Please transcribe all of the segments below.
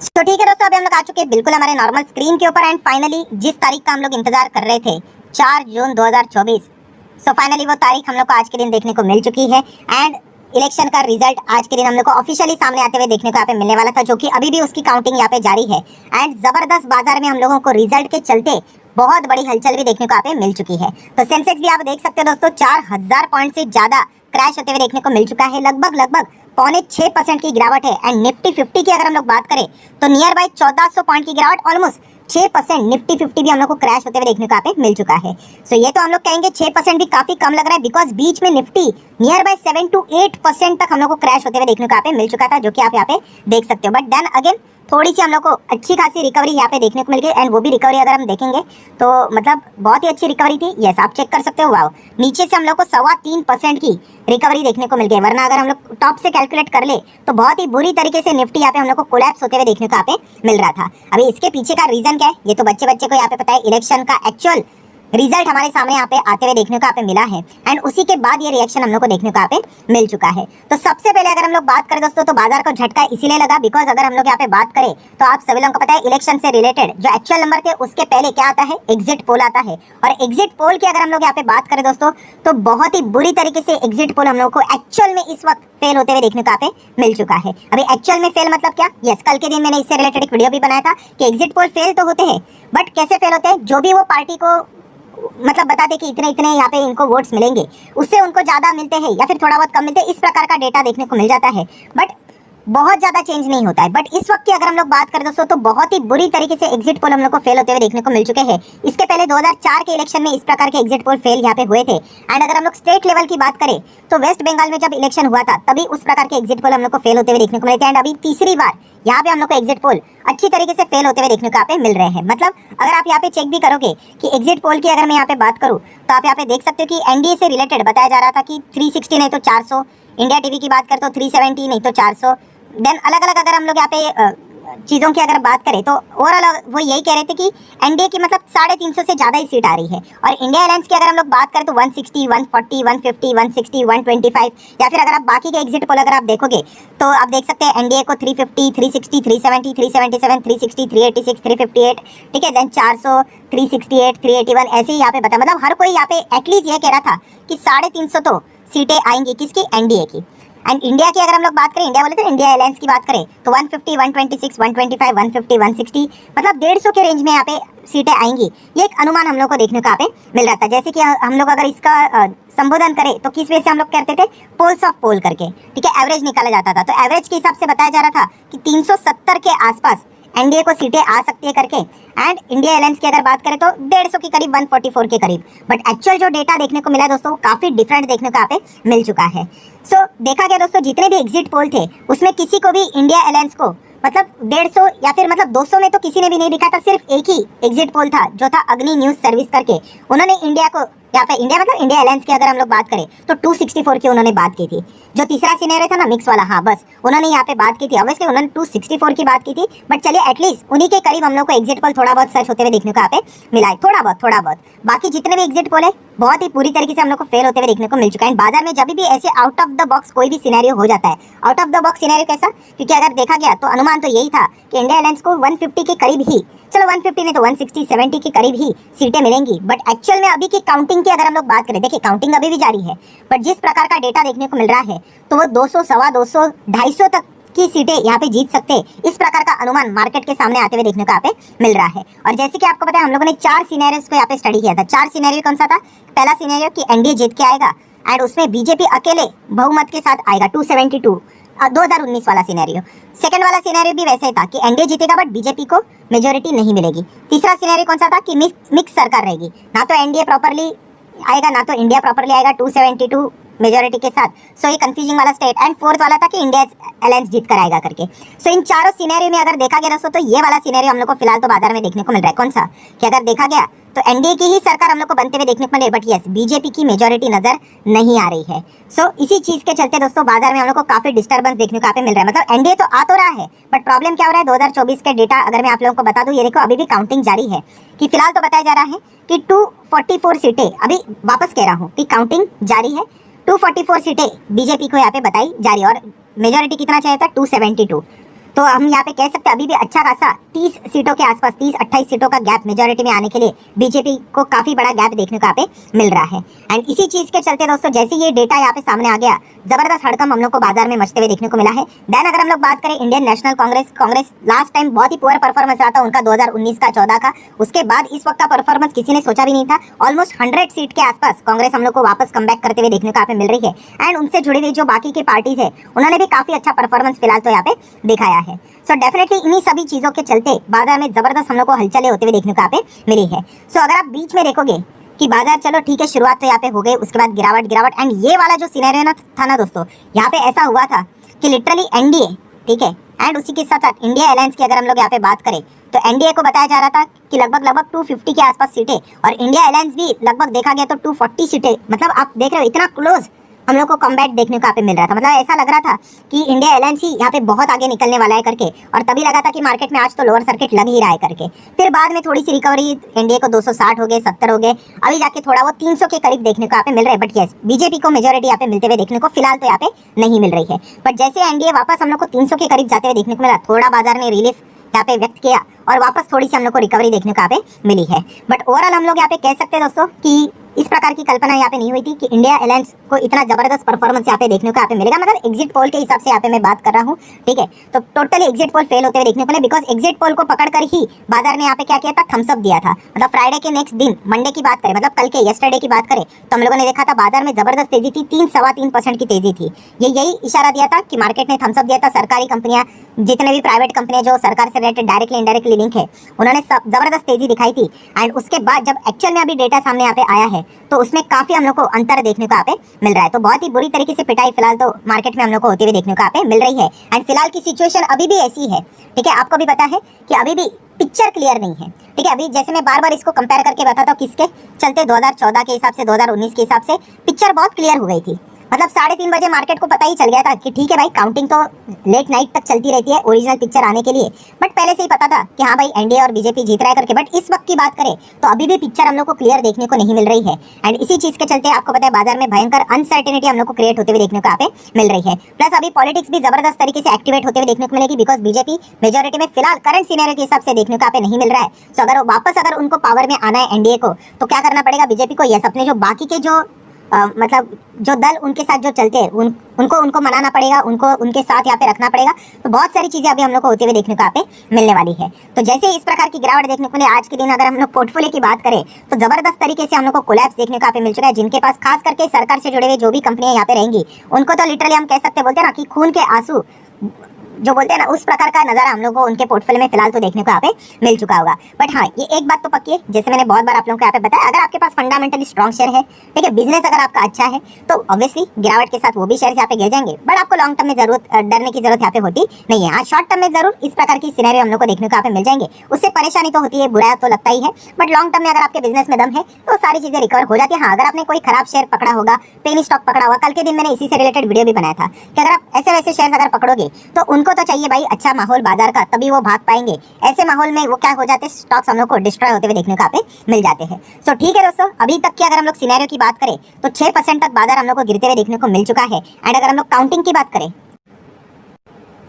तो ठीक है दोस्तों, अभी हम लोग आ चुके हैं बिल्कुल हमारे नॉर्मल स्क्रीन के ऊपर। एंड फाइनली जिस तारीख का हम लोग इंतजार कर रहे थे 4 जून 2024, सो फाइनली वो तारीख हम लोग को आज के दिन देखने को मिल चुकी है। एंड इलेक्शन का रिजल्ट आज के दिन हम लोग को ऑफिशियली सामने आते हुए देखने को यहाँ पे मिलने वाला था, जो कि अभी भी उसकी काउंटिंग यहाँ पे जारी है। एंड जबरदस्त बाजार में हम लोगों को रिजल्ट के चलते बहुत बड़ी हलचल भी देखने को यहाँ पे मिल चुकी है। तो सेंसेक्स भी आप देख सकते हो दोस्तों, 4000 पॉइंट से ज्यादा क्रैश होते हुए देखने को मिल चुका है। लगभग 6.25% की गिरावट है। एंड निफ्टी 50 की अगर हम लोग बात करें तो नियर बाई 1400 पॉइंट की गिरावट, ऑलमोस्ट 6%। निफ्टी 50 भी हम लोग को क्रैश होते हुए देखने को यहाँ पे मिल चुका है। सो ये तो हम लोग कहेंगे 6% भी काफी कम लग रहा है, बिकॉज बीच में निफ्टी नियर बाई 7 to 8% तक हम लोग को क्रैश होते हुए देखने को यहाँ पे मिल चुका था, जो कि आप यहाँ पे देख सकते हो। बट देन अगेन थोड़ी सी हम लोग को अच्छी खासी रिकवरी यहाँ पे देखने को मिल गई। एंड वो भी रिकवरी अगर हम देखेंगे तो मतलब बहुत ही अच्छी रिकवरी थी। यस, आप चेक कर सकते हो, वाओ, नीचे से हम लोग को 3.25% की रिकवरी देखने को मिल गई। वरना अगर हम लोग टॉप से कैलकुलेट कर ले तो बहुत ही बुरी तरीके से निफ्टी यहाँ पे हम लोग को कोलैप्स होते हुए देखने को यहाँ पे मिल रहा था। अभी इसके पीछे का रीजन क्या है ये तो बच्चे को यहाँ पे पता है। इलेक्शन का एक्चुअल रिजल्ट हमारे सामने यहाँ पे आते हुए देखने को यहाँ पे मिला है। एंड उसी के बाद ये रिएक्शन हम लोग को देखने को यहाँ पे मिल चुका है। तो सबसे पहले अगर हम लोग बात करें दोस्तों, तो बाजार को झटका इसीलिए लगा बिकॉज अगर हम लोग यहाँ पे बात करें तो आप सभी लोगों को पता है इलेक्शन से रिलेटेड जो एक्चुअल नंबर थे उसके पहले क्या आता है, एग्जिट पोल आता है। और एग्जिट पोल की अगर हम लोग यहाँ पे बात करें दोस्तों, तो बहुत ही बुरी तरीके से एग्जिट पोल हम लोग को एक्चुअल में इस वक्त फेल होते हुए देखने को यहाँ पे मिल चुका है। अभी एक्चुअल में फेल मतलब क्या? यस, कल के दिन मैंने इससे रिलेटेड एक वीडियो भी बनाया था कि एग्जिट पोल फेल तो होते हैं, बट कैसे फेल होते हैं, जो भी वो पार्टी को मतलब बता दे कि इतने इतने यहाँ पे इनको वोट्स मिलेंगे, उससे उनको ज्यादा मिलते हैं या फिर थोड़ा बहुत कम मिलते हैं, इस प्रकार का डेटा देखने को मिल जाता है। बट बहुत ज्यादा चेंज नहीं होता है। बट इस वक्त की अगर हम लोग बात करें दोस्तों, तो बहुत ही बुरी तरीके से एग्जिट पोल हम लोग को फेल होते हुए देखने को मिल चुके हैं। इसके पहले 2004 के इलेक्शन में इस प्रकार के एग्जिट पोल फेल यहाँ पे हुए थे। एंड अगर हम लोग स्टेट लेवल की बात करें तो वेस्ट बंगाल में जब इलेक्शन हुआ था तभी उस प्रकार के एग्जिट पोल हम लोग को फेल होते हुए देखने को मिले थे। एंड अभी तीसरी बार यहाँ पे हम लोग को एग्जिट पोल अच्छी तरीके से फेल होते हुए देखने को यहाँ पे मिल रहे हैं। मतलब अगर आप यहाँ पे चेक भी करोगे कि एग्जिट पोल की अगर मैं यहाँ पे बात करूँ तो आप यहाँ पे देख सकते हो कि एनडीए से रिलेटेड बताया जा रहा था कि 360 नहीं तो 400, इंडिया टीवी की बात करें तो 370 नहीं तो 400। देन अलग अलग अगर हम लोग यहाँ पे चीज़ों की अगर बात करें तो ओवरऑल वो यही कह रहे थे कि एनडीए की मतलब 350 से ज़्यादा ही सीट आ रही है। और इंडिया अलायंस की अगर हम लोग बात करें तो 160, 140, 150, 160, 125, या फिर अगर आप बाकी के एग्जिट पोल अगर आप देखोगे तो आप देख सकते हैं एनडीए को 350, 360, 370, 377, 360, 386, 358, ठीक है। देन 400, 368, 381 ऐसे ही यहाँ पे बता, मतलब हर कोई यहाँ पे एटलीस्ट ये कह रहा था कि 350 तो सीटें आएंगी किसकी, एनडीए की। एंड इंडिया की अगर हम लोग बात करें, इंडिया बोले तो इंडिया अलायंस की बात करें तो 150, 126, 125, 150, 160, मतलब 150 के रेंज में यहाँ पे सीटें आएंगी। ये एक अनुमान हम लोग को देखने को यहाँ पे मिल रहा था। जैसे कि हम लोग अगर इसका संबोधन करें तो किस वजह से हम लोग करते थे, पोल्स ऑफ पोल करके, ठीक है, एवरेज निकाला जाता था। तो एवरेज के हिसाब से बताया जा रहा था कि 370 के आसपास एनडीए को सीटें आ सकती है करके। एंड इंडिया अलायंस की अगर बात करें तो 150 के करीब, 144 के करीब। बट एक्चुअल जो डेटा देखने को मिला दोस्तों, वो काफी डिफरेंट देखने को यहाँ पे मिल चुका है। सो देखा गया दोस्तों, जितने भी एग्जिट पोल थे उसमें किसी को भी इंडिया अलायंस को मतलब 150 या फिर मतलब 200 में तो किसी ने भी नहीं दिखा था। सिर्फ एक ही एग्जिट पोल था जो था अग्नि न्यूज सर्विस करके, उन्होंने इंडिया को यहाँ पे, इंडिया मतलब इंडिया अलायंस की अगर हम लोग बात करें तो 264 की उन्होंने बात की थी। जो तीसरा सिनेरियो था ना मिक्स वाला, हाँ बस उन्होंने यहाँ पे बात की थी। ऑब्वियसली उन्होंने 264 की बात की थी, बट चलिए एटलीस्ट उन्हीं के करीब हम लोग को एग्जिट पोल थोड़ा बहुत सर्च होते हुए देखने को यहाँ पे मिला है, थोड़ा बहुत। बाकी जितने भी एग्जिट पोल है बहुत ही पूरी तरीके से हम लोग को फेल होते हुए देखने को मिल चुका है। बाजार में जब भी ऐसे आउट ऑफ द बॉक्स कोई भी सिनेरियो हो जाता है, out of the box scenario कैसा, क्योंकि अगर देखा गया तो अनुमान तो यही था कि इंडिया अलायंस को 150 के करीब ही, चलो 150 नहीं तो 160, 70 के करीब ही सीटें मिलेंगी। बट एक्चुअल में अभी की काउंटिंग की अगर हम लोग बात करें, देखिए काउंटिंग अभी भी जारी है, बट जिस प्रकार का डेटा देखने को मिल रहा है तो वो 200, 250, 250 तक की सीटें यहाँ पे जीत सकते हैं, इस प्रकार का अनुमान मार्केट के सामने आते हुए देखने को यहाँ पे मिल रहा है। और जैसे कि आपको पता है हम लोगों ने 4 सिनेरियोस को यहाँ पे स्टडी किया था। 4 सिनेरियो कौन सा था? पहला सिनेरियो कि एनडीए जीत के आएगा एंड उसमें बीजेपी अकेले बहुमत के साथ आएगा, 272, 2019 वाला सिनेरियो। सेकंड वाला सिनेरियो भी वैसे ही था कि एनडीए जीतेगा बट बीजेपी को मेजोरिटी नहीं मिलेगी। तीसरा सिनेरियो कौन सा था कि मिक्स सरकार रहेगी, ना तो एनडीए प्रॉपर्ली आएगा ना तो इंडिया प्रॉपर्ली आएगा, 272 मेजोरिटी के साथ। सो ये कंफ्यूजिंग वाला स्टेट। एंड फोर्थ वाला था कि इंडिया अलायंस जीत कर आएगा करके। सो इन चारों सिनेरियो में अगर देखा गया दोस्तों तो ये वाला सिनेरियो हम लोग को फिलहाल तो बाजार में देखने को मिल रहा है। कौन सा? कि अगर देखा गया तो एनडीए की ही सरकार हम लोग को बनते हुए देखने को मिले, बट यस बीजेपी की मेजोरिटी नजर नहीं आ रही है। सो इसी चीज के चलते दोस्तों बाजार में हम लोग को काफी डिस्टर्बेंस देखने को यहाँ पे मिल रहा है। मतलब एनडीए तो आ तो रहा है, बट प्रॉब्लम क्या हो रहा है, 2024 के डेटा अगर मैं आप लोगों को बता दूं, ये देखो अभी भी काउंटिंग जारी है। कि फिलहाल तो बताया जा रहा है कि 244 सीटें, अभी वापस कह रहा हूँ कि काउंटिंग जारी है, 244 सीटें बीजेपी को यहाँ पे बताई जा रही है और मेजोरिटी कितना चाहिए था, 272। तो हम यहाँ पे कह सकते हैं अभी भी अच्छा खासा 30 सीटों के आसपास 30-28 सीटों का गैप मेजोरिटी में आने के लिए बीजेपी को काफी बड़ा गैप देखने को यहाँ पे मिल रहा है। एंड इसी चीज के चलते दोस्तों जैसे ये डेटा यहाँ पे सामने आ गया, जबरदस्त हड़कंप हम लोग को बाजार में मचते हुए देखने को मिला है। देन अगर हम लोग बात करें Indian national Congress last time बहुत ही पुअर परफॉर्मेंस रहा था उनका 2019 का 14 का, उसके बाद इस वक्त का परफॉर्मेंस किसी ने सोचा भी नहीं था। ऑलमोस्ट 100 सीट के आसपास कांग्रेस हम लोग को वापस कमबैक करते हुए देखने को यहाँ पे मिल रही है। एंड उनसे जुड़ी हुई जो बाकी की पार्टीज है उन्होंने भी काफी अच्छा परफॉर्मेंस फिलहाल तो यहाँ पे दिखाया है। सो डेफिनेटली इन्हीं सभी चीजों के चलते बाजार में जबरदस्त हम लोग को हलचलें होते हुए देखने को यहाँ पे मिली है। सो अगर आप बीच में देखोगे कि बाजार चलो ठीक है शुरुआत तो यहाँ पे हो गई, उसके बाद गिरावट एंड ये वाला जो सिनेरियो था ना दोस्तों, यहाँ पे ऐसा हुआ था कि लिटरली एनडीए, ठीक है, एंड उसी के साथ साथ इंडिया अलायंस की अगर हम लोग यहाँ पे बात करें तो एनडीए को बताया जा रहा था कि लगभग 250 के आसपास सीटें, और इंडिया अलायंस भी लगभग देखा गया तो 240 सीटें। मतलब आप देख रहे हो इतना क्लोज हम लोग को कॉम्बैट देखने को यहाँ पे मिल रहा था। मतलब ऐसा लग रहा था कि इंडिया अलायंस ही यहाँ पे बहुत आगे निकलने वाला है करके, और तभी लगा था कि मार्केट में आज तो लोअर सर्किट लग ही रहा है करके। फिर बाद में थोड़ी सी रिकवरी, एनडीए को 260 हो गए, 70 हो गए, अभी जाके थोड़ा वो 300 के करीब देखने को यहाँ पे मिल रहा है। बट यस, बीजेपी को मेजोरिटी यहाँ पे मिलते हुए देखने को फिलहाल तो यहाँ पे नहीं मिल रही है। बट जैसे एनडीए वापस हम लोग को 300 के करीब जाते हुए देखने को मिला, थोड़ा बाजार ने रिलीफ यहाँ पे व्यक्त किया और वापस थोड़ी सी हम लोग को रिकवरी देखने को यहाँ पे मिली है। बट ओवरऑल हम लोग यहाँ पे कह सकते हैं दोस्तों कि इस प्रकार की कल्पना यहाँ पे नहीं हुई थी कि इंडिया अलायंस को इतना जबरदस्त परफॉर्मेंस यहाँ पे देखने को यहाँ पे मिलेगा। मतलब एग्जिट पोल के हिसाब से यहाँ पे मैं बात कर रहा हूँ, ठीक है, तो टोटली एग्जिट पोल फेल होते हुए देखने को मिले, बिकॉज एग्जिट पोल को पकड़कर ही बाजार ने यहाँ पे क्या किया था, थम्स अप दिया था। मतलब फ्राइडे के नेक्स्ट दिन, मंडे की बात करें, मतलब कल के यस्टरडे की बात करें, तो हम लोगों ने देखा था बाजार में जबरदस्त तेजी थी, 3-3.25% की तेजी थी। यही इशारा दिया था कि मार्केट ने थम्स अप दिया था। सरकारी कंपनियां, जितने भी प्राइवेट कंपनियां जो सरकार से रिलेटेड डायरेक्टली इनडायरेक्टली लिंक है, उन्होंने जबरदस्त तेजी दिखाई थी। एंड उसके बाद जब एक्चुअल में अभी डेटा सामने यहाँ पे आया है तो उसमें काफी हम लोग को अंतर देखने को यहाँ पे मिल रहा है। तो बहुत ही बुरी तरीके से पिटाई फिलहाल तो मार्केट में हम लोग को होते हुए देखने को यहाँ पे मिल रही है। एंड फिलहाल की सिचुएशन अभी भी ऐसी है, ठीक है, आपको भी पता है कि अभी भी पिक्चर क्लियर नहीं है, ठीक है। अभी जैसे मैं बार बार इसको कंपेयर करके बताता हूँ किसके चलते, 2014 के हिसाब से 2019 के हिसाब से पिक्चर बहुत क्लियर हो गई थी। मतलब 3:30 बजे मार्केट को पता ही चल गया था कि ठीक है भाई, काउंटिंग तो लेट नाइट तक चलती रहती है ओरिजिनल पिक्चर आने के लिए, बट पहले से ही पता था कि हाँ भाई एनडीए और बीजेपी जीत रहा है करके। बट इस वक्त की बात करें तो अभी भी पिक्चर हम लोग को क्लियर देखने को नहीं मिल रही है। एंड इसी चीज के चलते आपको पता है बाजार में भयंकर अनसर्टेनिटी हम लोग को क्रिएट होते हुए देखने को यहाँ पे मिल रही है। प्लस अभी पॉलिटिक्स भी जबरदस्त तरीके से एक्टिवेट होते हुए देखने को मिलेगी, बिकॉज बीजेपी मेजोरिटी में फिलहाल करंट सिनेरियो के हिसाब से देखने को यहाँ पे नहीं मिल रहा है। सो अगर वापस अगर उनको पावर में आना है एनडीए को, तो क्या करना पड़ेगा बीजेपी को, यस, अपने जो बाकी के जो मतलब जो दल उनके साथ जो चलते हैं उनको मनाना पड़ेगा, उनको उनके साथ यहाँ पे रखना पड़ेगा। तो बहुत सारी चीजें अभी हम लोग को होते हुए देखने को यहाँ पे मिलने वाली है। तो जैसे इस प्रकार की गिरावट देखने को मिले आज के दिन, अगर हम लोग पोर्टफोलियो की बात करें तो जबरदस्त तरीके से हम लोग को कोलैप्स देखने को यहाँ पे मिल चुका है। जिनके पास खास करके सरकार से जुड़े हुए जो भी कंपनियां यहाँ पे रहेंगी, उनको तो लिटरली हम कह सकते बोलते हैं ना कि खून के आंसू जो बोलते हैं ना, उस प्रकार का नजारा हम लोग को उनके पोर्टफोलियो में फिलहाल तो देखने को यहाँ पे मिल चुका होगा। बट हाँ, ये एक बात तो पक्की है, जैसे मैंने बहुत बार आप लोगों को यहाँ पे बताया, अगर आपके पास फंडामेंटली स्ट्रॉन्ग शेयर है, ठीक है, बिजनेस अगर आपका अच्छा है, तो ऑब्वियसली गिरावट के साथ वो भी शेयर यहाँ पे गिर जाएंगे। बट आपको लॉन्ग टर्म में जरूरत डरने की जरूरत यहाँ पे होती नहीं है। हाँ, शॉर्ट टर्म में जरूर इस प्रकार की सिनेरियो हम लोग को देखने को यहाँ पे मिल जाएंगे, उससे परेशानी तो होती है, बुरा तो लगता ही है। बट लॉन्ग टर्म में अगर आपके बिजनेस में दम है तो सारी चीजें रिकवर हो जाती है। हाँ, अगर आपने कोई खराब शेयर पकड़ा होगा, पेनी स्टॉक पकड़ा होगा, कल के दिन मैंने इसी से रिलेटेड वीडियो भी बनाया था कि अगर आप ऐसे वैसे शेयर अगर पकड़ोगे तो उनको तो चाहिए भाई अच्छा माहौल बाजार का, तभी वो भाग पाएंगे। ऐसे माहौल में वो क्या हो जाते हैं, स्टॉक्स हम लोग को डिस्ट्रॉय होते हुए देखने को यहाँ पे मिल जाते हैं। सो ठीक है दोस्तों, अभी तक की अगर हम लोग सिनेरियो की बात करें तो 6% तक बाजार हम लोग को गिरते हुए देखने को मिल चुका है। एंड अगर हम लोग काउंटिंग की बात करें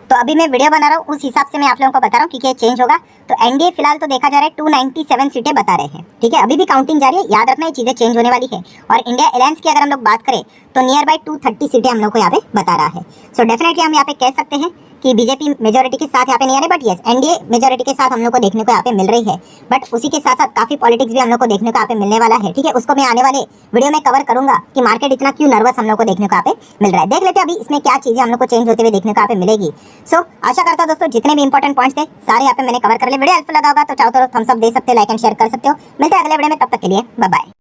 तो अभी मैं वीडियो बना रहा हूँ उस हिसाब से मैं आप लोगों को बता रहा हूँ कि क्या चेंज होगा। तो एनडीए फिलहाल तो देखा जा रहा है 297 सीटें बता रहे हैं, ठीक है, अभी भी काउंटिंग जारी है, याद रखना ये चीजें चेंज होने वाली है। और इंडिया अलायंस की अगर हम लोग बात करें तो नियर बाय 230 सीटें हम लोग को यहाँ पे बता रहा है। सो डेफिनेटली हम यहाँ पे कह सकते हैं कि बीजेपी मेजोरिटी के साथ यहाँ पे नहीं आ रही, बट यस एनडीए मेजोरिटी के साथ हम लोग को देखने को यहाँ पे मिल रही है। बट उसी के साथ साथ काफी पॉलिटिक्स भी हम लोग को देखने को यहाँ पे मिलने वाला है, ठीक है, उसको मैं आने वाले वीडियो में कवर करूंगा कि मार्केट इतना क्यों नर्वस हम लोग को देखने को यहाँ पे मिल रहा है। देख लेते हैं अभी इसमें क्या चीजें हम लोग को चेंज होते हुए देखने को यहाँ पे मिलेगी। सो आशा करता हूं दोस्तों जितने भी इंपॉर्टेंट पॉइंट्स थे सारे यहाँ पे मैंने कवर कर लिए। वीडियो हेल्पफुल लगा होगा तो चाहो तो थम्स अप दे सकते हो, लाइक एंड शेयर कर सकते हो। मिलते हैं अगले वीडियो में, तब तक के लिए बाय बाय।